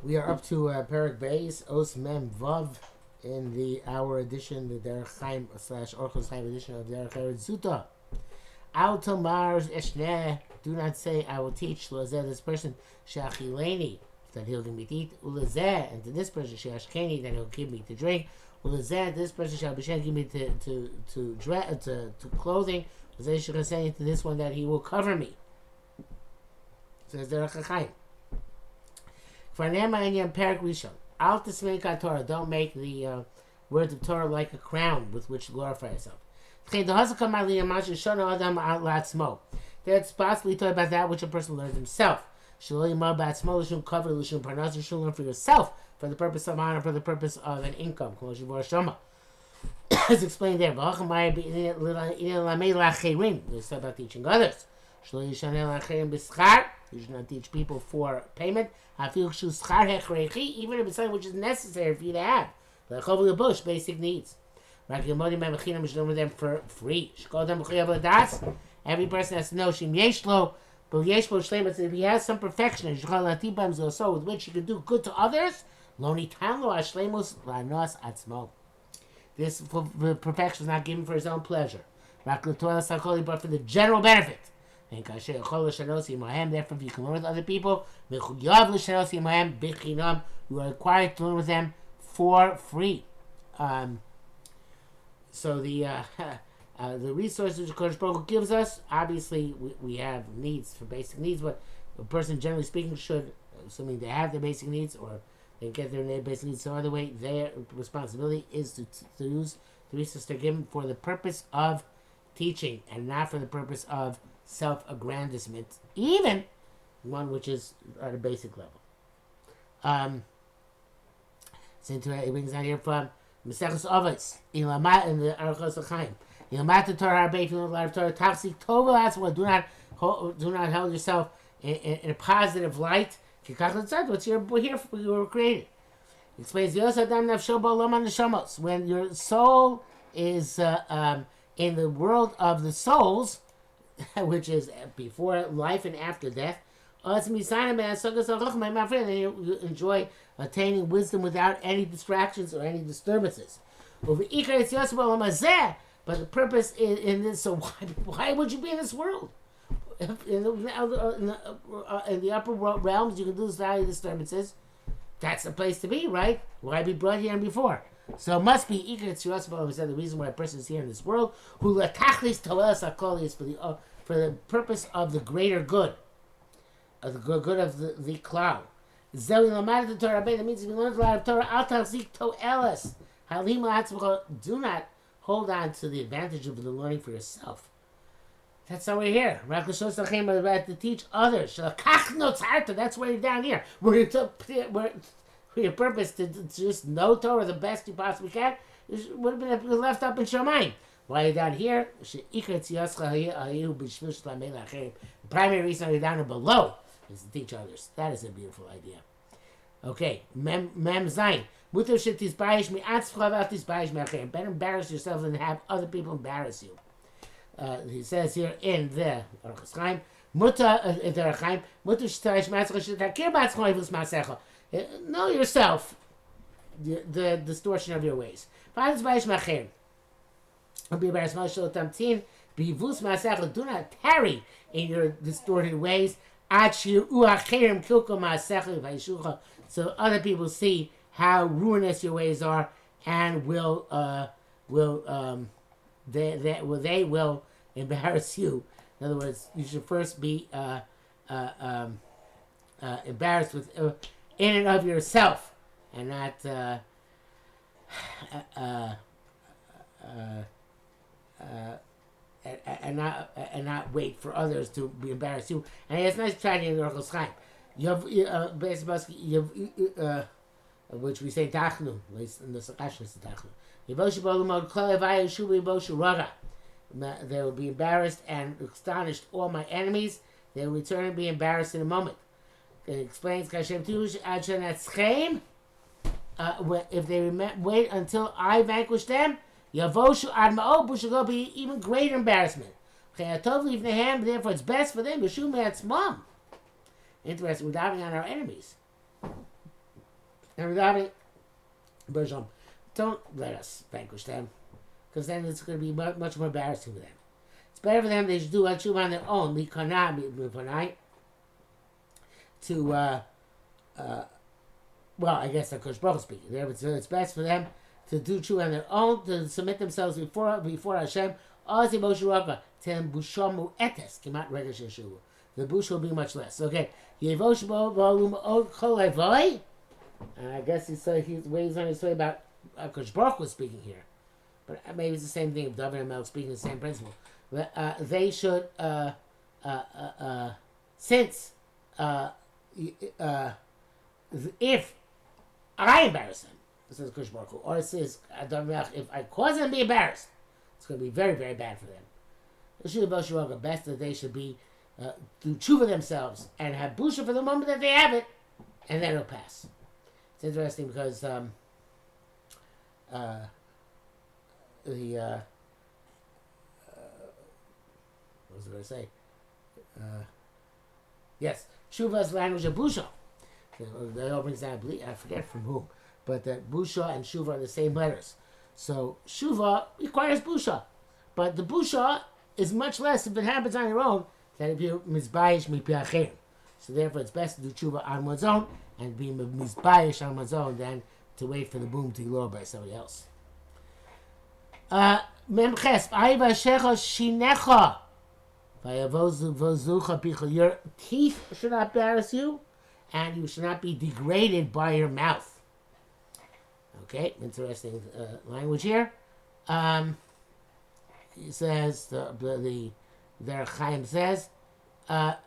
We are up to Perek Beis, Os Mem Vav, in our edition, the Derech Chaim / Orchos Chaim edition of Derech Eretz Zuta. Al Tomar Eshneh, do not say, I will teach Lazeh, this person, Shachileni, that he'll give me to eat, Ulazeh, and to this person, Shashkeni, that he'll give me to drink, Ulazeh, this person shall give me to clothing, Ulazeh Shachaseni, to this one, that he will cover me. Says Derech Chaim. For Nema and Yom Perek Rishon, Al Tismei Torah, don't make the words of Torah like a crown with which to glorify yourself. That's possibly talking about that which a person learns himself. Should cover, should learn for yourself, for the purpose of honor, for the purpose of an income. It's explained there. It's about teaching others. You should not teach people for payment. Even if it's something which is necessary for you to have. Like over the bush, basic needs. With them for free. Every person has to know if he has some perfection with which he can do good to others, this perfection is not given for his own pleasure, but for the general benefit. Therefore, if you can learn with other people, you are required to learn with them for free. So the resources which Kodesh Baruch Hu gives us, obviously we have needs for basic needs, but a person, generally speaking, should, assuming they have their basic needs or they get their basic needs some other way, their responsibility is to use the resources they're given for the purpose of teaching and not for the purpose of self-aggrandizement, even one which is at a basic level. So it brings out here from Meseches Avos in the Orchos Chaim. Ilmat Torah Arbeit, you learn a lot of Torah. Tachzik Tova, that's what. Do not hold yourself in a positive light. What's we're here for? You were created. It explains when your soul is in the world of the souls, which is before life and after death, you enjoy attaining wisdom without any distractions or any disturbances. But the purpose in this, so why would you be in this world? In the upper realms, you can do this without any disturbances. That's the place to be, right? Why be brought here and before? So it must be the reason why a person is here in this world, who is for the purpose of the greater good, of the good of the cloud. That means if you learn a lot of Torah, do not hold on to the advantage of the learning for yourself. That's why we're here. To teach others. That's why you're down here. Where your purpose to just know Torah the best you possibly can would have been left up in Shamayim. Why you're down here? The primary reason you're down here below is to teach others. That is a beautiful idea. Okay, Mem Zayin. Better embarrass yourself than have other people embarrass you. He says here in the Orchos Chaim, know yourself, the distortion of your ways. Do not tarry in your distorted ways, so other people see how ruinous your ways are and they will embarrass you. In other words, you should first be embarrassed with in and of yourself, and not wait for others to be embarrassed you. And it's nice trying in the Orchos Chaim. Which we say Tachnu, at least in the Meseches is Tachnu. They will be embarrassed and astonished all my enemies. They will return and be embarrassed in a moment. It explains if they wait until I vanquish them, will be even greater embarrassment. Therefore it's best for them. Interesting, we're diving on our enemies. And Rabbi Bershom, don't let us vanquish them, because then it's going to be much more embarrassing for them. It's better for them they should do tshuva on their own, to well, I guess that's Kosh Baruch speaking. It's best for them to do tshuva on their own, to submit themselves before Hashem. The bush will be much less. Okay. And I guess he's on his way about Kosh Baruch was speaking here. But maybe it's the same thing if David and Melch speaking the same principle. They should, since if I embarrass them, says Kosh Baruch Hu, or it says if I cause them to be embarrassed, it's going to be very, very bad for them. It should be best that they should be do tshuva themselves and have busha for the moment that they have it, and then it'll pass. It's interesting because what was I going to say? Yes, tshuva's language of busha. They all brings down, I forget from whom, but that busha and shuva are the same letters. So shuva requires busha, but the busha is much less if it happens on your own than if you're mizbayish mipiacherim. So therefore, it's best to do tshuva on one's own and be mizbayish on one's own than to wait for the boom to be lowered by somebody else. Memches, ayvashecha shinecha, vayavozucha picha. Your teeth should not embarrass you, and you should not be degraded by your mouth. Okay, interesting language here. He says the Derech Chaim says, there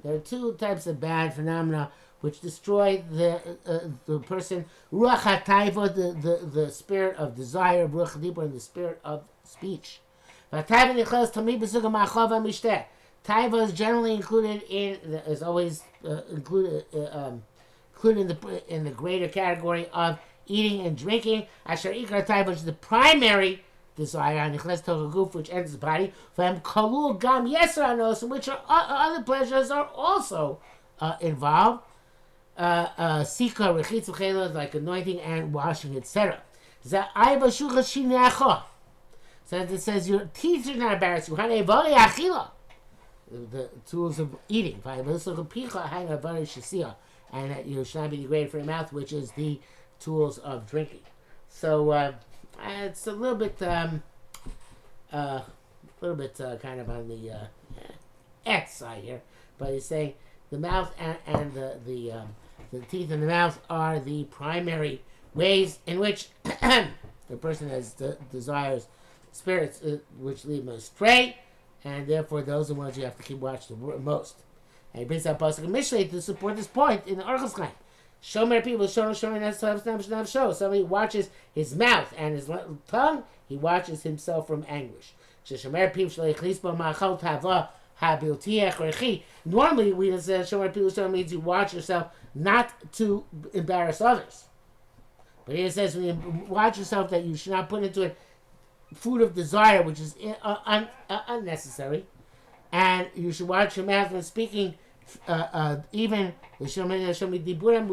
are two types of bad phenomena which destroy the person. Ruach HaTaiva, the spirit of desire, Ruach HaDibur, and the spirit of speech. Taiva is generally included is always included in the greater category of eating and drinking. Asher ikar taiva is the primary desire, which enters the body. From kalul gam yeser in which other pleasures are also involved. Sika rechitz v'chelos, like anointing and washing, etc. So it says your teeth should not embarrass you. The tools of eating, and that you should not be degraded for your mouth, which is the tools of drinking. So it's a little bit kind of on the Eretz side here, but he's saying the mouth and the teeth and the mouth are the primary ways in which the person has desires spirits which lead them astray. And therefore, those are the ones you have to keep watch the most. And he brings up Pasuk and Mishlei to support this point in the Orchos Chaim. Shomer people, show. Somebody watches his mouth and his tongue, he watches himself from anguish. Normally, we say Shomer people means you watch yourself not to embarrass others. But here it says when you watch yourself that you should not put into it food of desire, which is unnecessary, and you should watch your mouth when speaking, even like dibur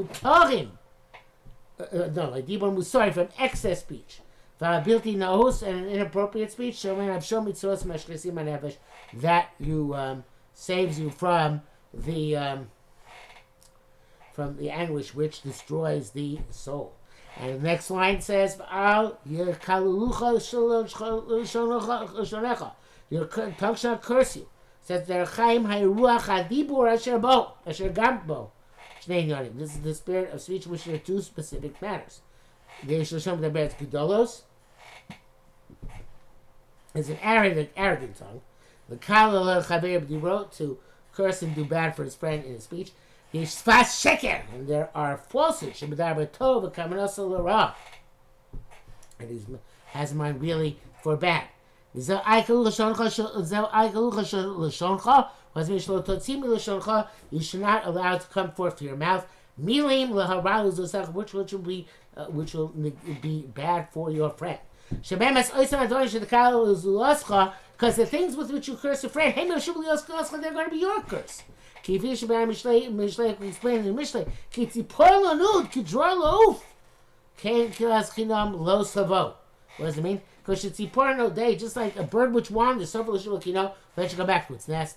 musari, from excess speech, v'abilti nahus, and an inappropriate speech, that you saves you from the anguish which destroys the soul. And the next line says, your tongue shall not curse you. It says, this is the spirit of speech, which are two specific matters. Is an arrogant tongue. The wrote to curse and do bad for his friend in his speech. And there are falsehoods. And he has in mind really for bad. You should not allow it to come forth to your mouth. Which will be bad for your friend. Because the things with which you curse your friend, they're going to be your curse. Kifish Bar Mishlei explain in the Mishlei. Kitzipor Lanud, Kidror Lauf. Kain Kilas Chinam Lo Savo. What does it mean? Because Kitzipor No Day, just like a bird which wanders, so for the let you go back to its nest.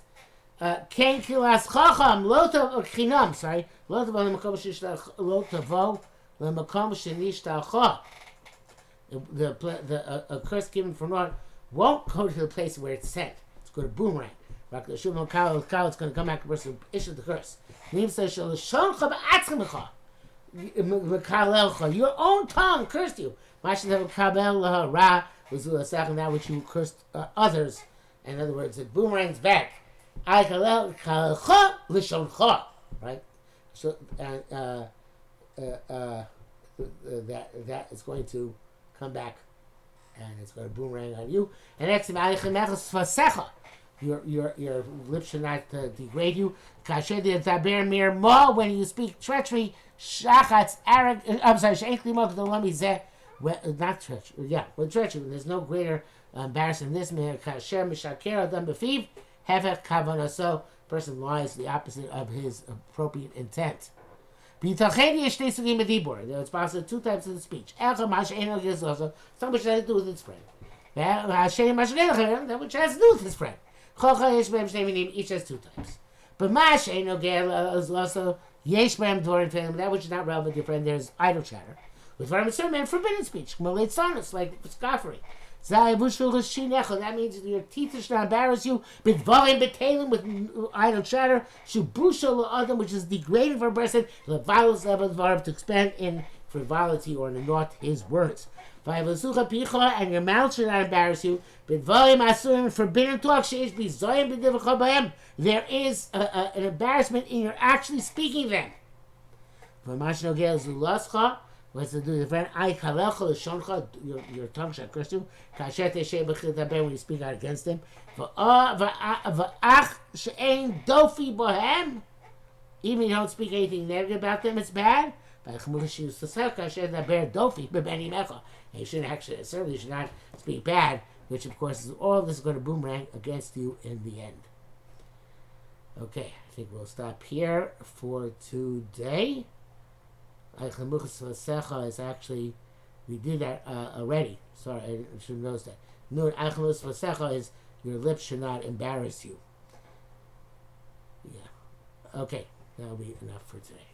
Kain Kilas Chacham Lo Chinam, sorry. Lo Tavo Lemakom Shishtach Lo Tavo Lemakom Shinishtacha. A curse given from Lord won't go to the place where it's sent. It's going to boomerang. It's going to come back to the person who issued the curse. Your own tongue cursed you. That which you cursed others. In other words, it boomerangs back. Right? So that is going to come back, and it's going to boomerang on you. And next, your lips should not degrade you. When you speak treachery, not treachery. Yeah, with treachery, there's no greater embarrassment than this. So, person lies the opposite of his appropriate intent. There's possible two types of speech. Some which has to do with his friend. That which has to do with his friend. Each has two types. But is also that which is not relevant to your friend. There's idle chatter. With certain forbidden speech. Like scoffing. That means your teeth should not embarrass you. With idle chatter, which is degrading for a person, to expand in frivolity or to naught his words. And your mouth should not embarrass you. Forbidden talk. There is an embarrassment in your actually speaking them. What's to do with the friend? Your tongue shall curse you. When you speak out against him. Even if you don't speak anything negative about them, it's bad. You shouldn't actually, certainly should not speak bad, which of course is all this is going to boomerang against you in the end. Okay, I think we'll stop here for today. Is actually, we did that already. Sorry, I should have noticed that. Nun Achamus Vasecha is your lips should not embarrass you. Yeah. Okay, that'll be enough for today.